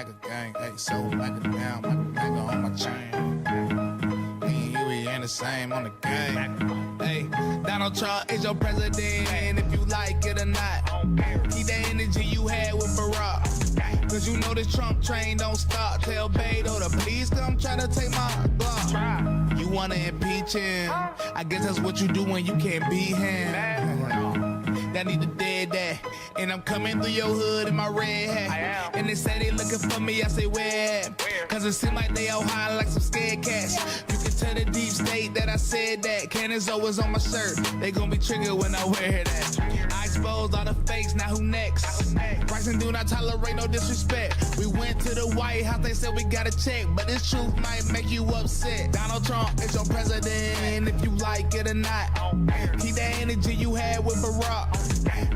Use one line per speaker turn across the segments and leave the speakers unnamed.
like a gang, hey, so like a down, like a banger on my chain. Me and you ain't the same on the game. Hey, Donald Trump is your president, if you like it or not. Keep that energy you had with Barack. Cause you know this Trump train don't stop. Tell Beto to please come try to take my block. You wanna impeach him? I guess that's what you do when you can't beat him. That need to dead that. And I'm coming through your hood in my red hat. And they say they looking for me, I say where at? Cause it seem like they all high like some scared cats. You can tell the deep state that I said that. Cannons always on my shirt. They gon' be triggered when I wear that. I exposed all the fakes, now who next? Bryson do not tolerate no disrespect. We went to the White House, they said we got to check. But this truth might make you upset. Donald Trump is your president, if you like it or not. Keep that energy you had with Barack.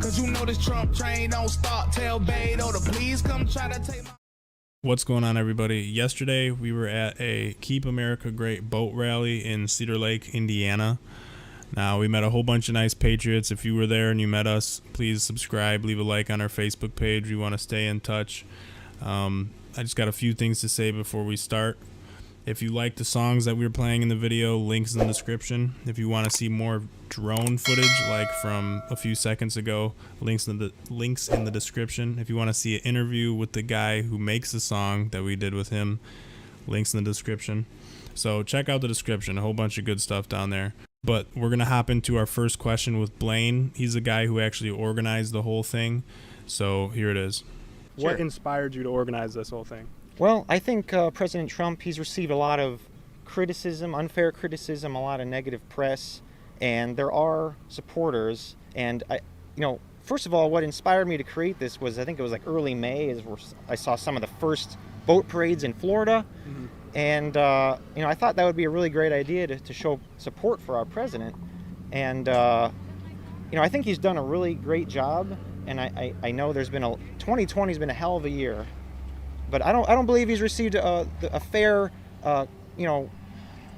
Cause you know this Trump train don't stop. Tell Beto to please come try to take my...
What's going on, everybody? Yesterday we were at a Keep America Great boat rally in Cedar Lake, Indiana. Now, we met a whole bunch of nice patriots. If you were there and you met us, please subscribe, leave a like on our Facebook page. We want to stay in touch. I just got a few things to say before we start. If you like the songs that we were playing in the video, links in the description. If you want to see more drone footage like from a few seconds ago, links in the description. If you want to see an interview with the guy who makes the song that we did with him, links in the description. So check out the description, a whole bunch of good stuff down there. But we're going to hop into our first question with Blaine. He's the guy who actually organized the whole thing. So here it is.
What inspired you to organize this whole thing?
Well, I think President Trump, he's received a lot of criticism, unfair criticism, a lot of negative press, and there are supporters. And first of all, what inspired me to create this was, I think it was like early May, is where I saw some of the first boat parades in Florida. Mm-hmm. And, I thought that would be a really great idea to show support for our president. And, I think he's done a really great job. And I know 2020 has been a hell of a year. But I don't believe he's received a fair,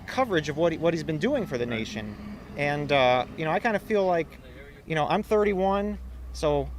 coverage of what he's been doing for the nation. And, I kind of feel like, I'm 31, so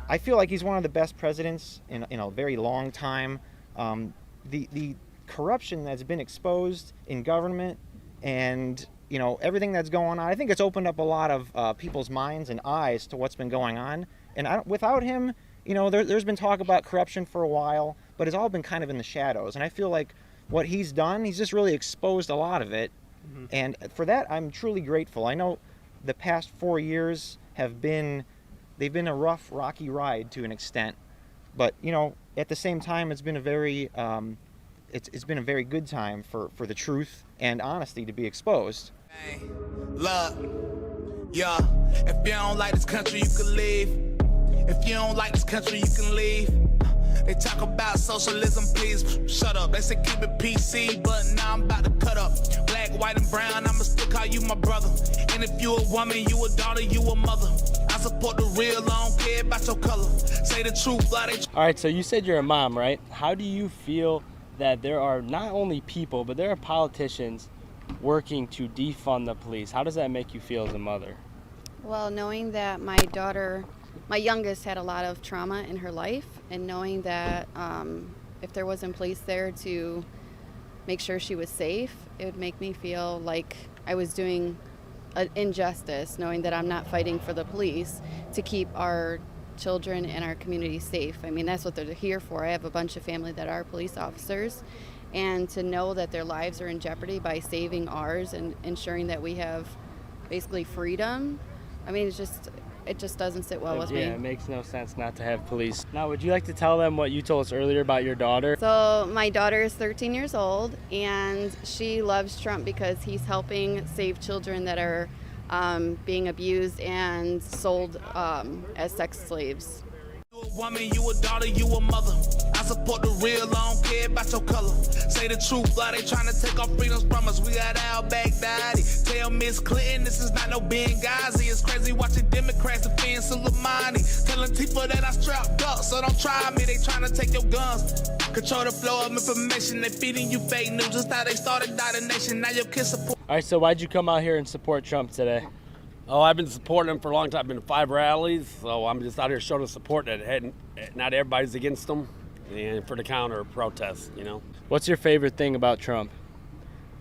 I feel like he's one of the best presidents in a very long time. The corruption that's been exposed in government and, everything that's going on, I think it's opened up a lot of people's minds and eyes to what's been going on. And without him, there's been talk about corruption for a while, but it's all been kind of in the shadows. And I feel like what he's done, he's just really exposed a lot of it. Mm-hmm. And for that, I'm truly grateful. I know the past 4 years they've been a rough, rocky ride to an extent. But, at the same time, it's been a very, it's been a very good time for the truth and honesty to be exposed.
Hey, look, yeah, if you don't like this country, you can leave. If you don't like this country, you can leave. They talk about socialism, please shut up. They say keep it PC, but now I'm about to cut up. Black, white, and brown, I'ma still call you my brother. And if you a woman, you a daughter, you a mother. I support the real, I don't care about your color. Say the truth, lie they...
All right, so you said you're a mom, right? How do you feel that there are not only people, but there are politicians working to defund the police? How does that make you feel as a mother?
Well, knowing that my youngest had a lot of trauma in her life, and knowing that if there wasn't police there to make sure she was safe, it would make me feel like I was doing an injustice, knowing that I'm not fighting for the police to keep our children and our community safe. I mean, that's what they're here for. I have a bunch of family that are police officers, and to know that their lives are in jeopardy by saving ours and ensuring that we have basically freedom, I mean, it just doesn't sit well with me.
Yeah, it makes no sense not to have police. Now, would you like to tell them what you told us earlier about your daughter?
So my daughter is 13 years old, and she loves Trump because he's helping save children that are being abused and sold as sex slaves.
You a woman, you a daughter, you a mother. I support the real, I don't care about your color. Say the truth, lie they trying to take our freedoms from us. We got al-Baghdadi. Tell Miss Clinton this is not no Benghazi. It's crazy watching Democrats defend Soleimani. Telling people that I strapped up, so don't try me. They trying to take your guns. Control the flow of information. They feeding you fake news. Just how they started the nation. Now your kids support.
All right, so why'd you come out here and support Trump today?
Oh, I've been supporting him for a long time. I've been to 5 rallies, so I'm just out here showing the support that not everybody's against him. and for the counter protest,
What's your favorite thing about Trump?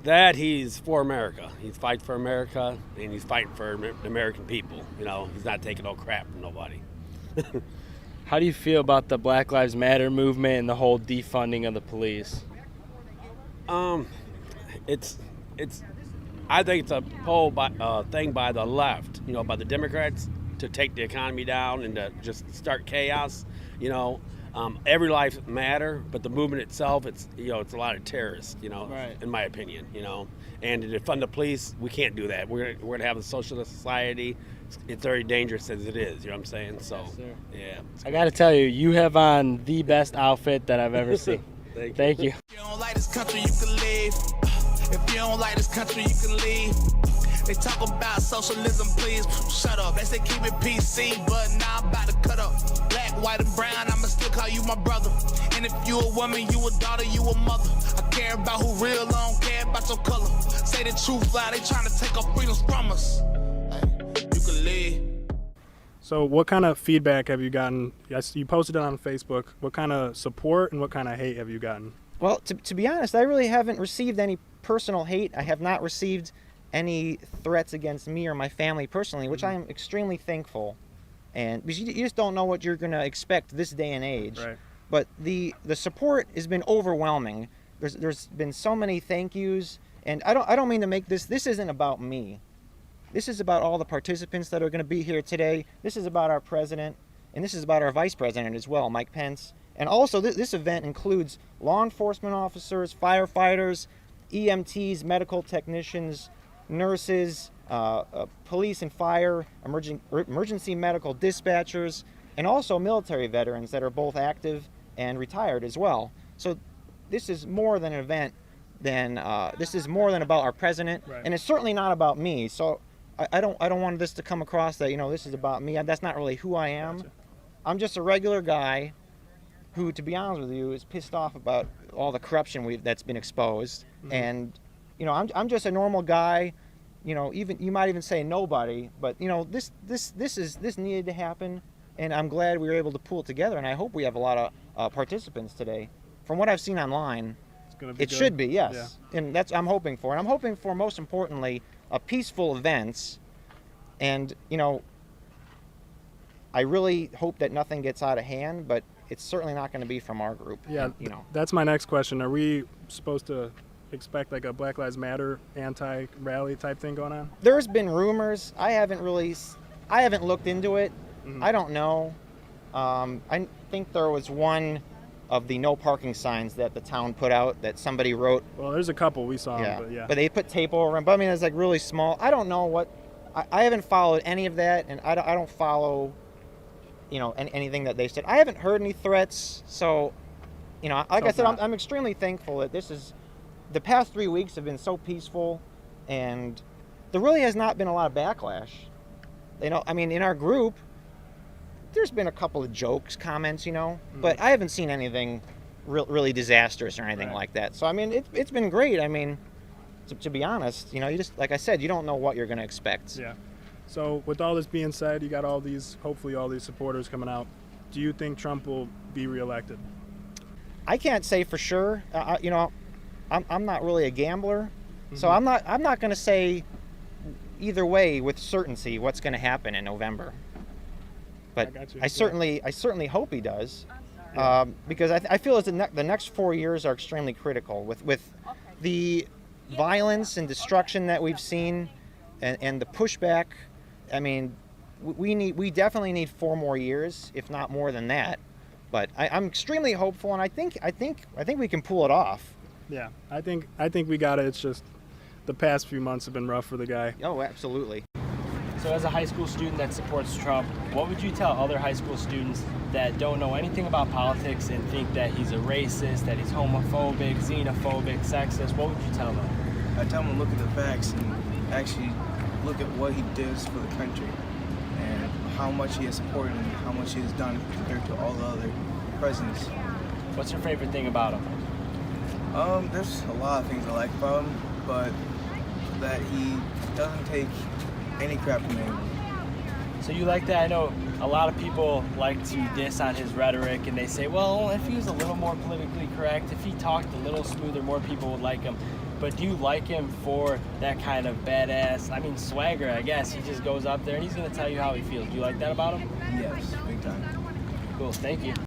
That he's for America. He's fighting for America, and he's fighting for the American people. He's not taking no crap from nobody.
How do you feel about the Black Lives Matter movement and the whole defunding of the police?
I think it's a whole thing by the left, by the Democrats to take the economy down and to just start chaos. Every life matter, but the movement itself, it's a lot of terrorists,
Right.
in my opinion, And to defund the police, we can't do that. We're gonna have a socialist society. It's very dangerous as it is. You know what I'm saying? So,
Yes, sir.
yeah.
I got to tell you, you have on the best outfit that I've ever seen. Thank you.
If you don't like this country, you can leave. If you don't like this country, you can leave. They talk about socialism, please shut up. They say keep it PC, but now I'm about to cut up. Black, white, and brown, I'ma still call you my brother. And if you a woman, you a daughter, you a mother. I care about who real, I don't care about your color. Say the truth loud, they trying to take our freedoms from us. Hey, you can leave.
So what kind of feedback have you gotten? Yes, you posted it on Facebook. What kind of support and what kind of hate have you gotten?
Well, to be honest, I really haven't received any personal hate. I have not received any threats against me or my family personally, which I am extremely thankful. And because you just don't know what you're going to expect this day and age.
Right.
But the support has been overwhelming. There's been so many thank yous, and I don't mean to make this isn't about me. This is about all the participants that are going to be here today. This is about our president, and this is about our vice president as well, Mike Pence. And also this event includes law enforcement officers, firefighters, EMTs, medical technicians, nurses, police and fire, emergency medical dispatchers, and also military veterans that are both active and retired as well. So this is more than an event. This is more than about our president,
Right.
and it's certainly not about me. So I don't want this to come across that this is about me. That's not really who I am.
Gotcha.
I'm just a regular guy who, to be honest with you, is pissed off about all the corruption that's been exposed.
Mm-hmm.
And I'm just a normal guy. Even you might even say nobody, but this needed to happen, and I'm glad we were able to pull it together. And I hope we have a lot of participants today. From what I've seen online,
It's gonna be
it
good.
should be, yes.
Yeah.
And that's I'm hoping for. And I'm hoping for, most importantly, a peaceful events. And I really hope that nothing gets out of hand, but it's certainly not going to be from our group.
Yeah, that's my next question. Are we supposed to expect like a Black Lives Matter anti-rally type thing going on?
There's been rumors. I haven't looked into it.
Mhm.
I don't know. I think there was one of the no parking signs that the town put out that somebody wrote.
Well, there's a couple we saw, but yeah.
But they put tape over them. But I mean, it's like really small. I don't know what. I haven't followed any of that, and I don't follow, anything that they said. I haven't heard any threats. So, like I said, I'm extremely thankful that the past 3 weeks have been so peaceful, and there really has not been a lot of backlash. I mean, in our group, there's been a couple of jokes, comments, but I haven't seen anything really disastrous or anything
Right.
like that. So, I mean, it's been great. I mean, to be honest, you just, like I said, you don't know what you're going to expect.
Yeah. So with all this being said, you got hopefully all these supporters coming out. Do you think Trump will be reelected?
I can't say for sure. I'm not really a gambler, so
Mhm.
I'm not going to say either way with certainty what's going to happen in November. But
got you.
I certainly hope he does, because I feel as the next 4 years are extremely critical with the violence and destruction that we've seen, and the pushback. I mean, we definitely need 4 more years, if not more than that. But I'm extremely hopeful, and I think we can pull it off.
Yeah, I think we got it. It's just the past few months have been rough for the guy.
Oh, absolutely.
So as a high school student that supports Trump, what would you tell other high school students that don't know anything about politics and think that he's a racist, that he's homophobic, xenophobic, sexist? What would you tell them?
I tell them to look at the facts and actually look at what he does for the country and how much he has supported and how much he has done compared to all the other presidents.
What's your favorite thing about him?
There's a lot of things I like about him, but that he doesn't take any crap from anyone.
So you like that? I know a lot of people like to diss on his rhetoric, and they say, well, if he was a little more politically correct, if he talked a little smoother, more people would like him. But do you like him for that kind of badass, I mean, swagger, I guess? He just goes up there and he's going to tell you how he feels. Do you like that about him?
Yes, big time.
Cool, thank you.